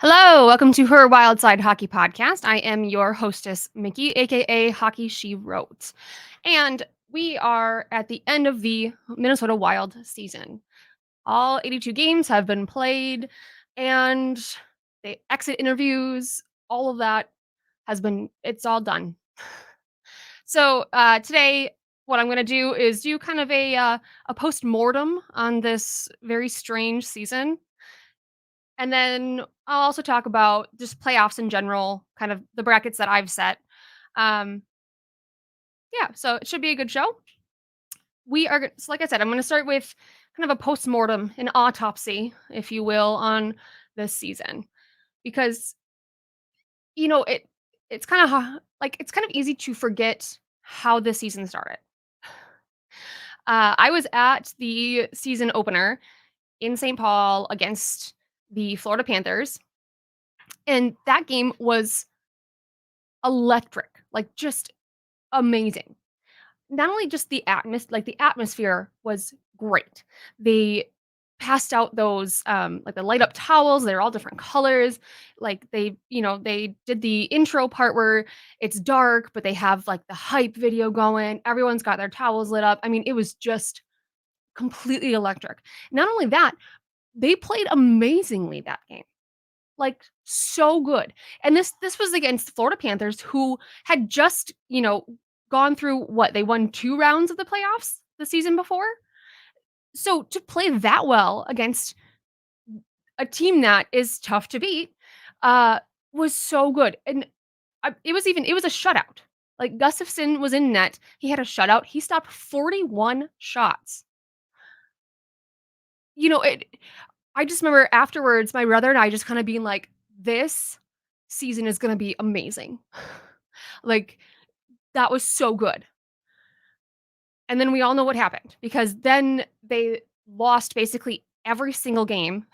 Hello, welcome to Her Wild Side Hockey Podcast. I am your hostess, Mikki, aka Hockey She Wrote. And we are at the end of the Minnesota Wild season. All 82 games have been played, and the exit interviews, all of that it's all done. So today, what I'm going to do is do kind of a post mortem on this very strange season. And then I'll also talk about just playoffs in general, kind of the brackets that I've set. Um, yeah, so it should be a good show. So like I said, I'm going to start with kind of a post-mortem, an autopsy, if you will, on this season because you know it's kind of like it's kind of easy to forget how this season started. I was at the season opener in St. Paul against the Florida Panthers, and that game was electric, like just amazing. Not only just the atmosphere was great. They passed out those, like, the light up towels, they're all different colors, like, they did the intro part where it's dark, but they have, like, the hype video going, everyone's got their towels lit up, I mean, it was just completely electric. Not only that, they played amazingly that game. Like, so good. And this was against the Florida Panthers who had just, gone through what? They won 2 rounds of the playoffs the season before? So, to play that well against a team that is tough to beat, uh, was so good. And it was a shutout. Like, Gustafsson was in net, he had a shutout, he stopped 41 shots. You know, it I just remember afterwards, my brother and I just kinda being like, "This season is gonna be amazing." Like, that was so good. And then we all know what happened because then they lost basically every single game.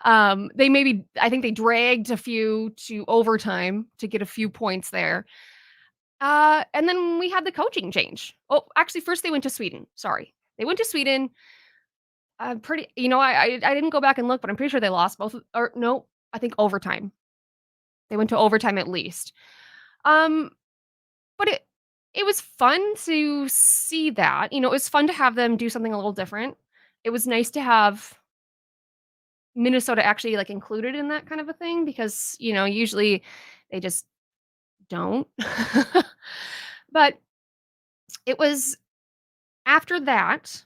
They maybe I think they dragged a few to overtime to get a few points there. And then we had the coaching change. Oh, actually, first they went to Sweden, sorry. They went to Sweden. I'm pretty I didn't go back and look, but I'm pretty sure they lost both or no, I think overtime. They went to overtime at least. Um, but it was fun to see that. It was fun to have them do something a little different. It was nice to have Minnesota actually, like, included in that kind of a thing because, usually they just don't. But it was after that,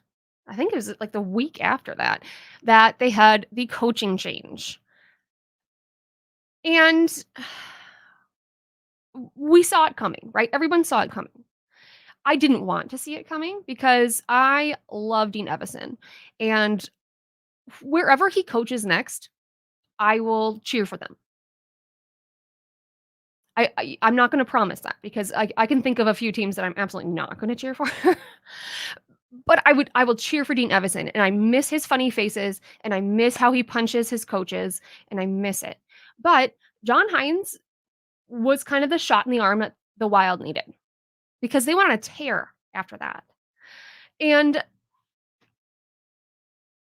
I think it was, like, the week after that, that they had the coaching change. And we saw it coming, right? Everyone saw it coming. I didn't want to see it coming because I love Dean Evison, and wherever he coaches next, I will cheer for them. I'm not gonna promise that because I can think of a few teams that I'm absolutely not gonna cheer for. But I will cheer for Dean Evison, and I miss his funny faces, and I miss how he punches his coaches, and I miss it. But John Hines was kind of the shot in the arm that the Wild needed because they went on a tear after that. And,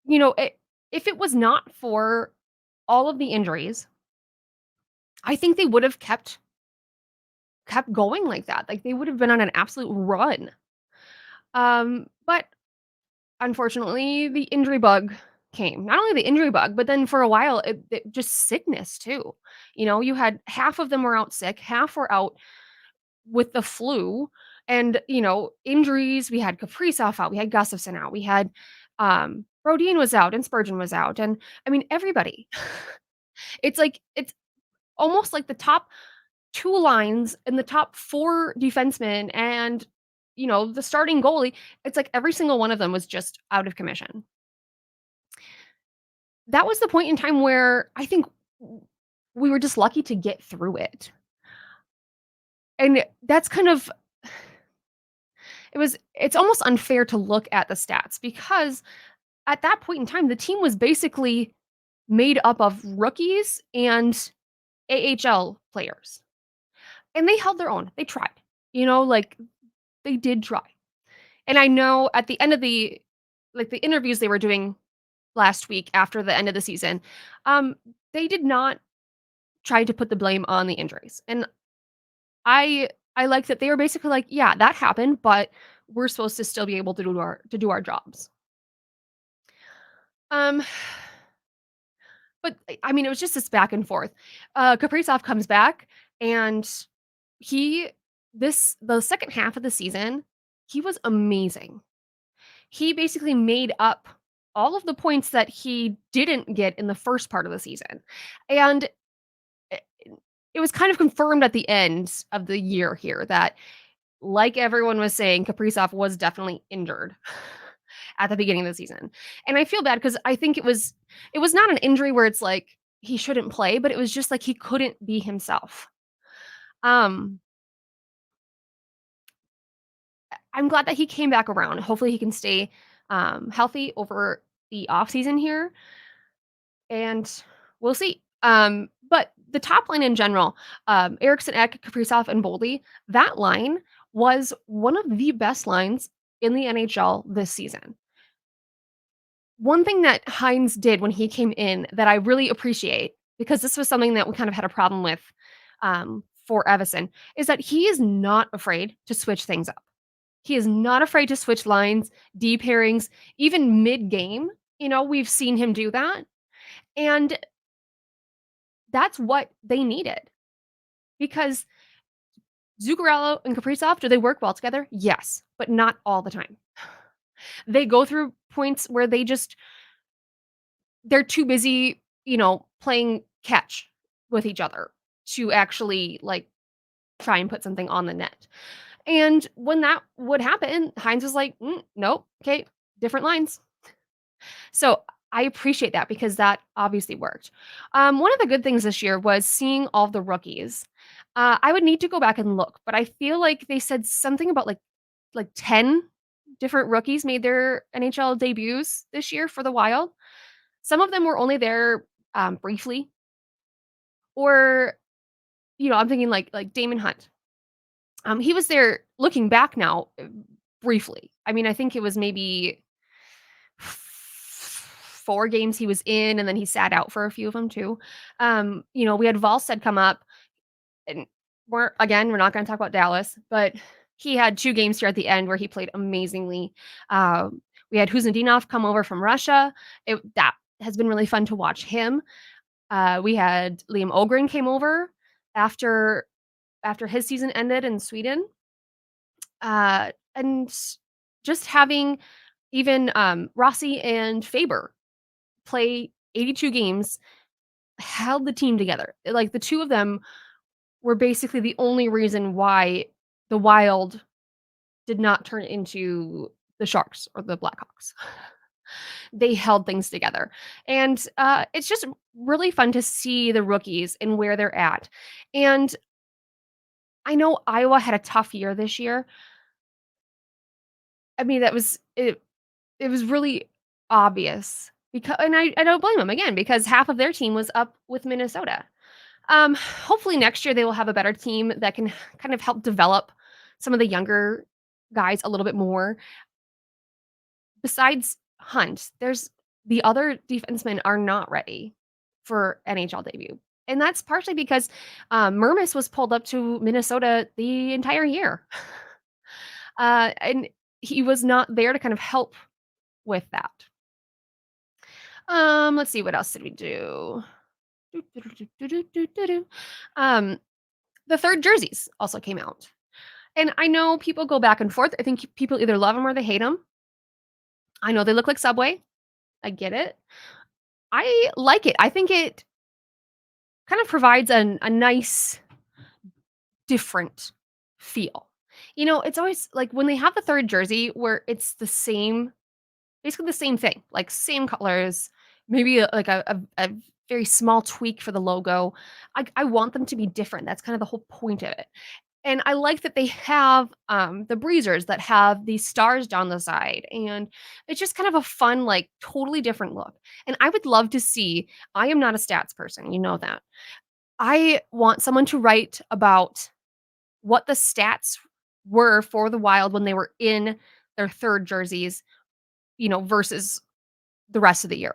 you know, it if it was not for all of the injuries, I think they would have kept going like that. Like, they would have been on an absolute run. But unfortunately, the injury bug came. Not only the injury bug, but then for a while, it just sickness too. You had half of them were out sick, half were out with the flu, and injuries. We had Kaprizov out, we had Gustafsson out, we had Brodin was out, and Spurgeon was out, and I mean everybody. It's almost like the top two lines and the top four defensemen and the starting goalie, it's like every single one of them was just out of commission. That was the point in time where I think we were just lucky to get through it. And that's kind of it's almost unfair to look at the stats because at that point in time the team was basically made up of rookies and AHL players. And they held their own. They tried. Like they did try. And I know at the end of the interviews they were doing last week after the end of the season, um, they did not try to put the blame on the injuries, and I like that they were basically like, "Yeah, that happened, but we're supposed to still be able to do our jobs." Um, but I mean, it was just this back and forth. Kaprizov comes back, and he the second half of the season, he was amazing. He basically made up all of the points that he didn't get in the first part of the season, and it it was kind of confirmed at the end of the year here that, like everyone was saying, Kaprizov was definitely injured at the beginning of the season, and I feel bad because I think it was not an injury where it's like he shouldn't play, but it was just like he couldn't be himself. Um, I'm glad that he came back around. Hopefully, he can stay, healthy over the off season here, and we'll see. But the top line in general, Eriksson Ek, Kaprizov, and Boldy, that line was one of the best lines in the NHL this season. One thing that Hines did when he came in that I really appreciate, because this was something that we kind of had a problem with, for Evison, is that he is not afraid to switch things up. He is not afraid to switch lines, deep pairings, even mid-game. We've seen him do that, and that's what they needed because Zuccarello and Kaprizov, do they work well together? Yes, but not all the time. They go through points where they're too busy, playing catch with each other to actually, like, try and put something on the net. And when that would happen, Hines was like, nope, okay, different lines." So I appreciate that because that obviously worked. One of the good things this year was seeing all the rookies. I would need to go back and look, but I feel like they said something about like 10 different rookies made their NHL debuts this year for the Wild. Some of them were only there briefly, or I'm thinking like Damon Hunt. He was there looking back now briefly. I mean, I think it was maybe 4 games he was in, and then he sat out for a few of them too. We had Volstead come up, and we're not gonna talk about Dallas, but he had 2 games here at the end where he played amazingly. We had Kuznetsov come over from Russia. That has been really fun to watch him. We had Liam Ogren came over after his season ended in Sweden. And just having even, Rossi and Faber play 82 games held the team together. Like, the 2 of them were basically the only reason why the Wild did not turn into the Sharks or the Blackhawks. They held things together, and, it's just really fun to see the rookies and where they're at, and I know Iowa had a tough year this year. I mean, that was it. It was really obvious because, and I don't blame them again because half of their team was up with Minnesota. Hopefully next year they will have a better team that can kind of help develop some of the younger guys a little bit more. Besides Hunt, there's the other defensemen are not ready for NHL debut. And that's partially because Mermis was pulled up to Minnesota the entire year. And he was not there to kind of help with that. Let's see, what else did we do? Um, the third jerseys also came out. And I know people go back and forth. I think people either love them or they hate them. I know they look like Subway. I get it. I like it. I think it kind of provides a nice, different feel. It's always like when they have the third jersey where it's the same, basically the same thing, like same colors, maybe like a very small tweak for the logo. I want them to be different. That's kind of the whole point of it. And I like that they have the breezers that have these stars down the side. And it's just kind of a fun, like totally different look. And I would love to see, I am not a stats person, you know that. I want someone to write about what the stats were for the Wild when they were in their third jerseys, versus the rest of the year.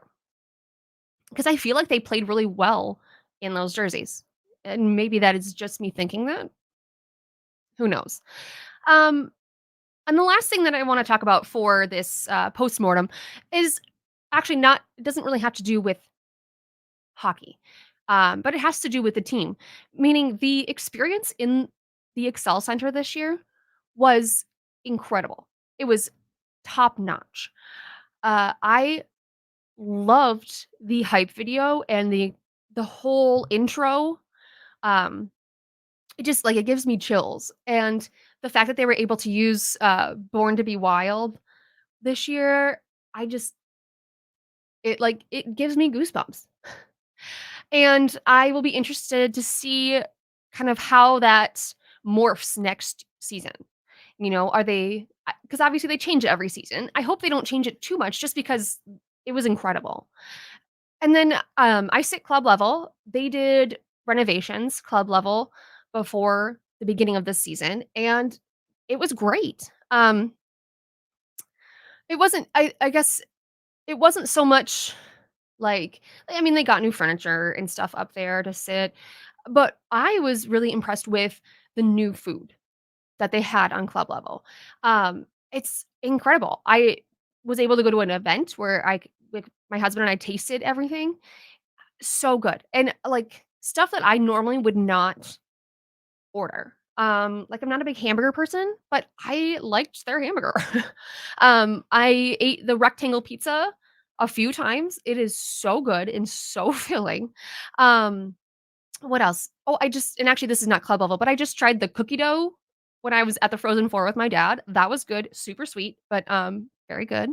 because I feel like they played really well in those jerseys. And maybe that is just me thinking that. Who knows? Um, and the last thing that I want to talk about for this post-mortem is actually not, it doesn't really have to do with hockey, but it has to do with the team. Meaning the experience in the Excel Center this year was incredible. It was top notch. I loved the hype video and the whole intro. Um, it just like it gives me chills, and the fact that they were able to use "Born to Be Wild" this year, I just it gives me goosebumps. And I will be interested to see kind of how that morphs next season. You know, are they, because obviously they change it every season. I hope they don't change it too much just because it was incredible. And then, I sit club level. They did renovations club level before the beginning of this season, and it was great. It wasn't I guess it wasn't so much like I mean, they got new furniture and stuff up there to sit, but I was really impressed with the new food that they had on club level. It's incredible. I was able to go to an event where like, my husband and I tasted everything. So good, and, like, stuff that I normally would not order. Like, I'm not a big hamburger person, but I liked their hamburger. I ate the rectangle pizza a few times. It is so good and so filling. Um, what else? Oh, I just and actually this is not club level, but I just tried the cookie dough when I was at the Frozen 4 with my dad. That was good, super sweet, but, very good.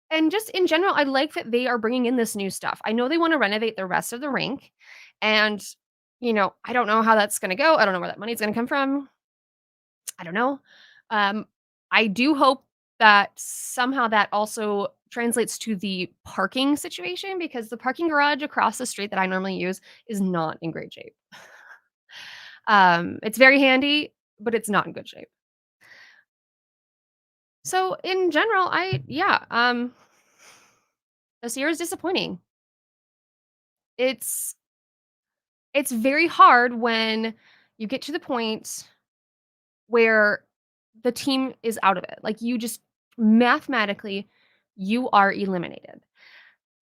And just in general, I like that they are bringing in this new stuff. I know they wanna renovate the rest of the rink, and, I don't know how that's gonna go. I don't know where that money's gonna come from. I don't know. Um, I do hope that somehow that also translates to the parking situation because the parking garage across the street that I normally use is not in great shape. It's very handy, but it's not in good shape. So in general, this year is disappointing. It's it's very hard when you get to the point where the team is out of it. Like you just mathematically you are eliminated.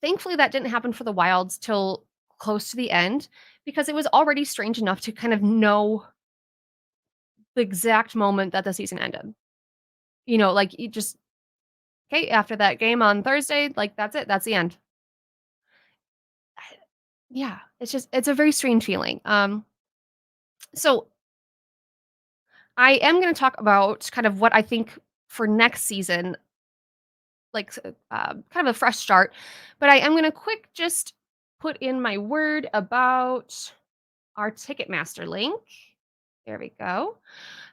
Thankfully that didn't happen for the Wilds till close to the end because it was already strange enough to kind of know the exact moment that the season ended. Like you just okay, after that game on Thursday, like that's it. That's the end. Yeah, it's a very strange feeling. So I am going to talk about kind of what I think for next season, like kind of a fresh start. But I am going to quick just put in my word about our Ticketmaster link. There we go.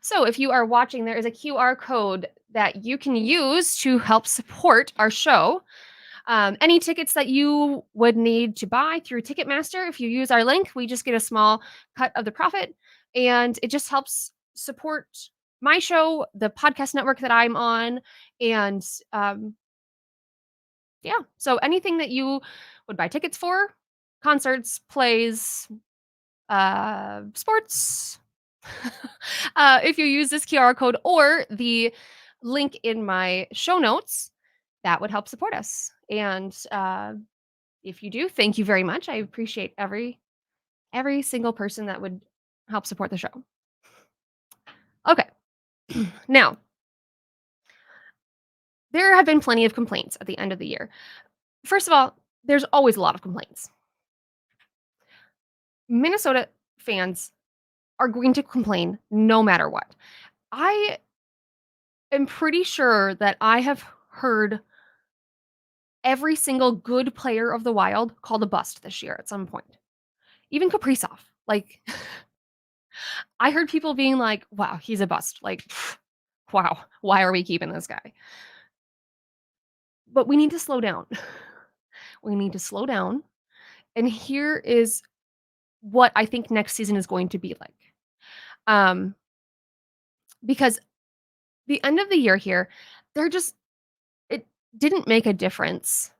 So if you are watching, there is a QR code that you can use to help support our show. Any tickets that you would need to buy through Ticketmaster, if you use our link, we just get a small cut of the profit, and it just helps support my show, the podcast network that I'm on, and yeah. So anything that you would buy tickets for, concerts, plays, sports, if you use this QR code or the link in my show notes, that would help support us. And if you do, thank you very much. I appreciate every single person that would help support the show. Okay. Now, there have been plenty of complaints at the end of the year. First of all, there's always a lot of complaints. Minnesota fans are going to complain no matter what. I am pretty sure that I have heard every single good player of the Wild called a bust this year at some point. Even Kaprizov. Like, I heard people being like, "Wow, he's a bust." Like, wow, why are we keeping this guy? But we need to slow down. We need to slow down. And here is what I think next season is going to be like. Um, because the end of the year here, they're just it didn't make a difference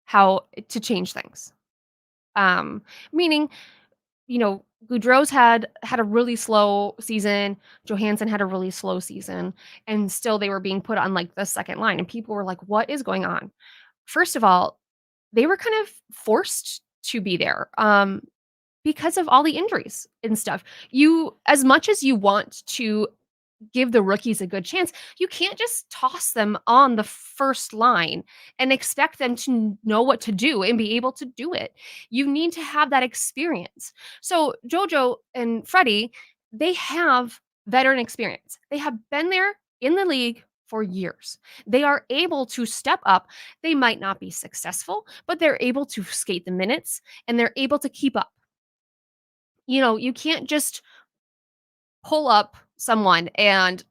how to change things. Meaning, you know, Goudreau's had a really slow season, Johansson had a really slow season, and still they were being put on, like, the second line, and people were like, "What is going on?" First of all, they were kind of forced to be there, because of all the injuries and stuff. You as much as you want to give the rookies a good chance, you can't just toss them on the first line and expect them to know what to do and be able to do it. You need to have that experience. So Jojo and Freddie, they have veteran experience. They have been there in the league for years. They are able to step up. They might not be successful, but they're able to skate the minutes and they're able to keep up. You can't just pull up someone and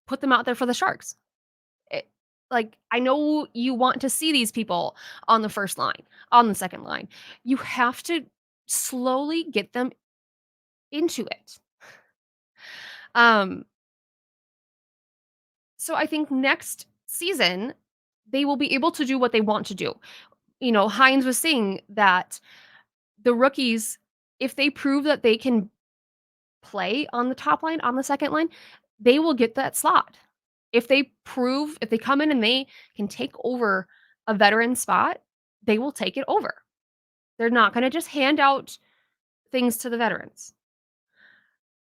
put them out there for the Sharks. It like, I know you want to see these people on the first line, on the second line. You have to slowly get them into it. Um, so I think next season, they will be able to do what they want to do. Hines was saying that the rookies, if they prove that they can play on the top line, on the second line, they will get that slot. If they come in and they can take over a veteran spot, they will take it over. They're not gonna just hand out things to the veterans.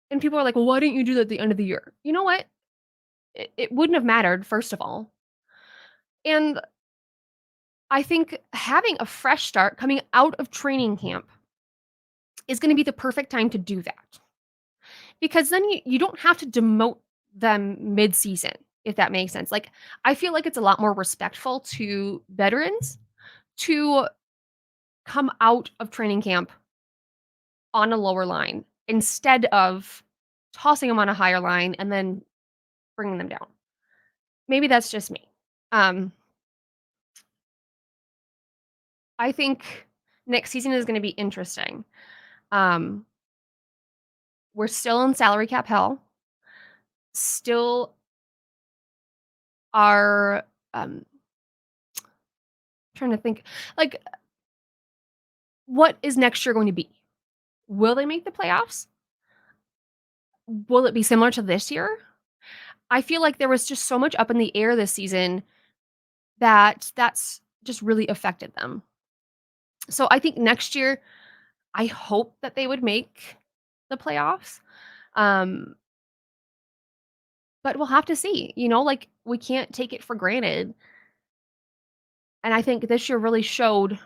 And people are like, "Well, why didn't you do that at the end of the year?" You know what? It wouldn't have mattered, first of all. And I think having a fresh start coming out of training camp is gonna be the perfect time to do that. Because then you don't have to demote them mid-season, if that makes sense. Like, I feel like it's a lot more respectful to veterans to come out of training camp on a lower line instead of tossing them on a higher line and then bringing them down. Maybe that's just me. Um, I think next season is gonna be interesting. Um, we're still in salary cap hell. Still are, trying to think, like, what is next year going to be? Will they make the playoffs? Will it be similar to this year? I feel like there was just so much up in the air this season that that's just really affected them. So I think next year, I hope that they would make the playoffs. Um, but we'll have to see, like, we can't take it for granted. And I think this year really showed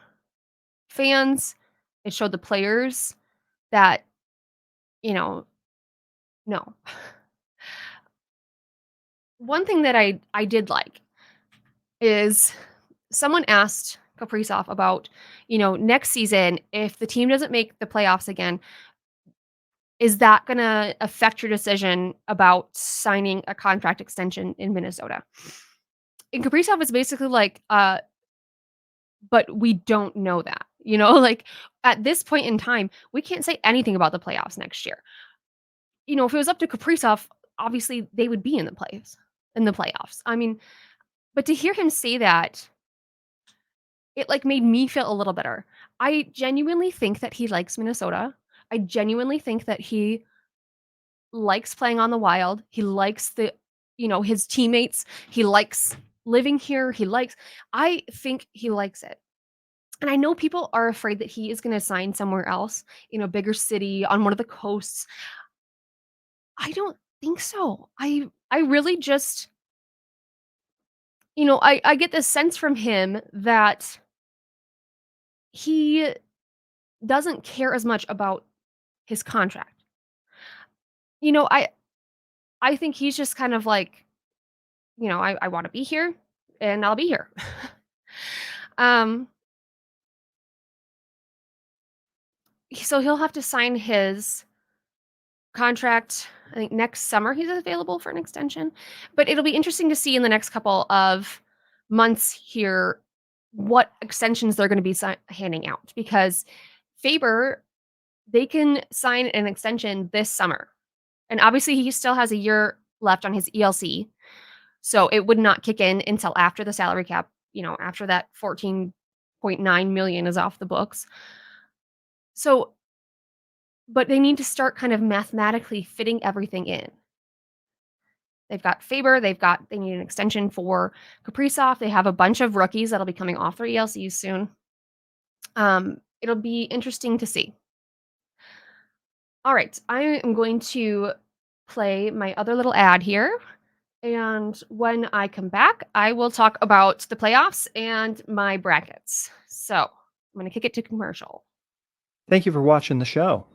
fans, it showed the players that, you know, no. One thing that I did like is someone asked Kaprizov about, next season, if the team doesn't make the playoffs again, is that gonna affect your decision about signing a contract extension in Minnesota? And Kaprizov is basically like, but we don't know that. Like, at this point in time, we can't say anything about the playoffs next year. If it was up to Kaprizov, obviously they would be in the playoffs. I mean, but to hear him say that, it, like, made me feel a little better. I genuinely think that he likes Minnesota. I genuinely think that he likes playing on the Wild. He likes his teammates. He likes living here. I think he likes it. And I know people are afraid that he is gonna sign somewhere else, in a bigger city on one of the coasts. I don't think so. I really just I get this sense from him that he doesn't care as much about his contract. You know, I I think he's just kind of like, I wanna be here, and I'll be here. Um, so he'll have to sign his contract, I think next summer he's available for an extension, but it'll be interesting to see in the next couple of months here what extensions they're gonna be handing out because Faber, they can sign an extension this summer, and obviously he still has a year left on his ELC, so it would not kick in until after the salary cap, after that 6.9 million is off the books. So, but they need to start kind of mathematically fitting everything in. They've got Faber, they need an extension for Kaprizov. They have a bunch of rookies that'll be coming off their ELCs soon. It'll be interesting to see. All right, I am going to play my other little ad here. And when I come back, I will talk about the playoffs and my brackets. So I'm going to kick it to commercial. Thank you for watching the show.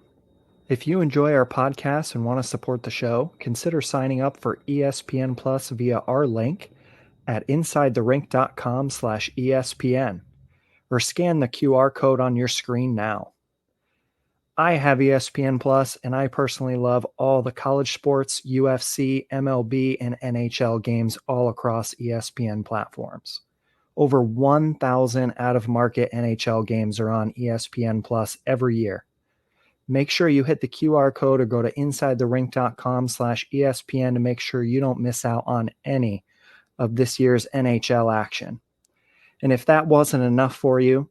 If you enjoy our podcast and want to support the show, consider signing up for ESPN Plus via our link at insidetherink.com/ESPN or scan the QR code on your screen now. I have ESPN Plus and I personally love all the college sports, UFC, MLB, and NHL games all across ESPN platforms. Over 1,000 out-of-market NHL games are on ESPN Plus every year. Make sure you hit the QR code or go to insidetherink.com/ESPN to make sure you don't miss out on any of this year's NHL action. And if that wasn't enough for you,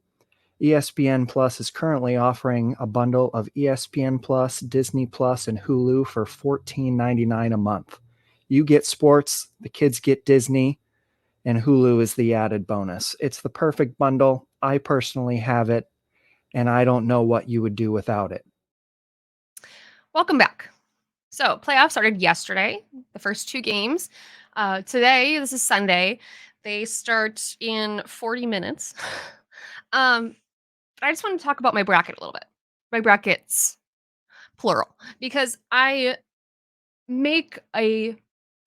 ESPN Plus is currently offering a bundle of ESPN Plus, Disney Plus, and Hulu for $14.99 a month. You get sports, the kids get Disney, and Hulu is the added bonus. It's the perfect bundle. I personally have it, and I don't know what you would do without it. Welcome back. So, playoffs started yesterday, the first 2 games. Today, this is Sunday. They start in 40 minutes. I just want to talk about my bracket a little bit. My brackets, plural, because I make a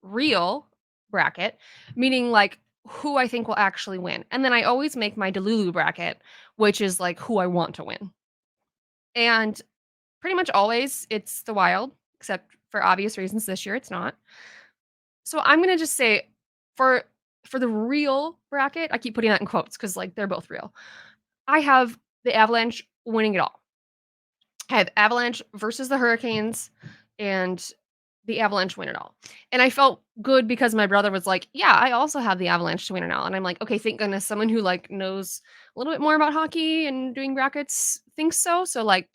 real bracket, meaning like who I think will actually win. And then I always make my Delulu bracket, which is like who I want to win. And pretty much always it's the Wild, except for obvious reasons this year it's not. So I'm going to just say for the real bracket, I keep putting that in quotes cuz like they're both real. I have the Avalanche winning it all. I have Avalanche versus the Hurricanes and the Avalanche win it all. And I felt good because my brother was like, "Yeah, I also have the Avalanche to win it all." And I'm like, "Okay, thank goodness someone who like knows a little bit more about hockey and doing brackets thinks so." So like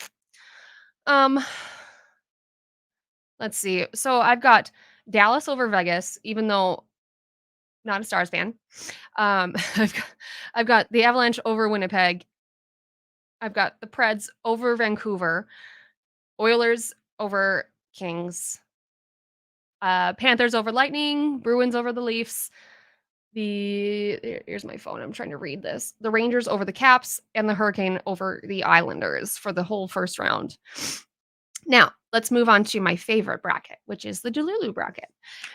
um let's see. So I've got Dallas over Vegas even though not a Stars fan. I've got the Avalanche over Winnipeg. I've got the Preds over Vancouver, Oilers over Kings, Panthers over Lightning, Bruins over the Leafs. Here's my phone. I'm trying to read this. The Rangers over the Caps and the Hurricane over the Islanders for the whole first round. Now, let's move on to my favorite bracket, which is the Delulu bracket.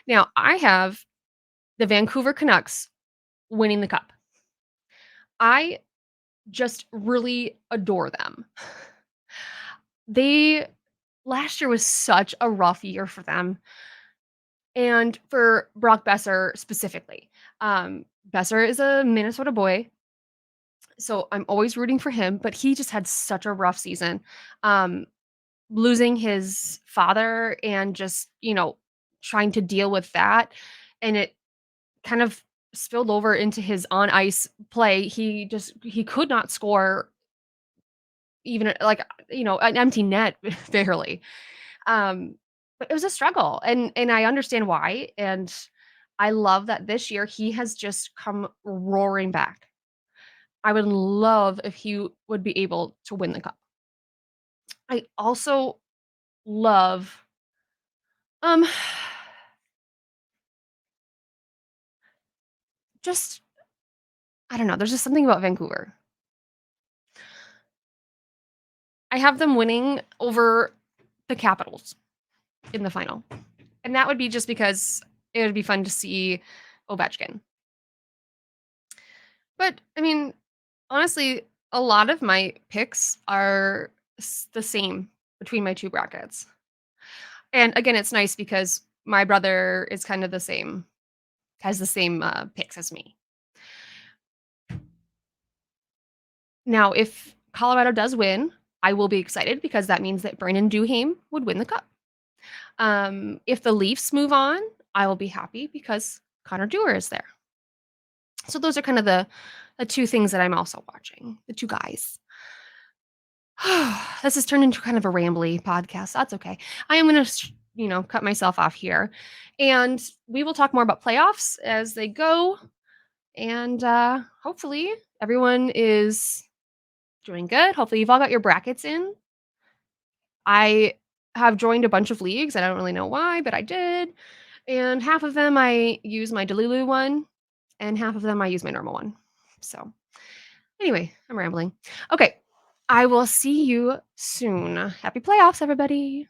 Now, I have the Vancouver Canucks winning the cup. I just really adore them. They last year was such a rough year for them. And for Brock Besser specifically. Besser is a Minnesota boy, so I'm always rooting for him, but he just had such a rough season. Um, Losing his father and just, trying to deal with that, and it kind of spilled over into his on ice play. He could not score even like, an empty net barely. But it was a struggle and I understand why. And I love that this year he has just come roaring back. I would love if he would be able to win the cup. I also love um just I don't know, there's just something about Vancouver. I have them winning over the Capitals in the final. And that would be just because it would be fun to see Ovechkin. But I mean, honestly, a lot of my picks are the same between my 2 brackets. And again, it's nice because my brother is kind of the same has the same, picks as me. Now, if Colorado does win, I will be excited because that means that Brandon Duhaime would win the cup. If the Leafs move on, I will be happy because Connor Dewar is there. So those are kind of the two things that I'm also watching, the two guys. This has turned into kind of a rambly podcast. That's okay. I am going to, cut myself off here. And we will talk more about playoffs as they go. And hopefully everyone is doing good. Hopefully you've all got your brackets in. I have joined a bunch of leagues. I don't really know why, but I did. And half of them I use my Delulu one, and half of them I use my normal one. So, anyway, I'm rambling. Okay, I will see you soon. Happy playoffs, everybody.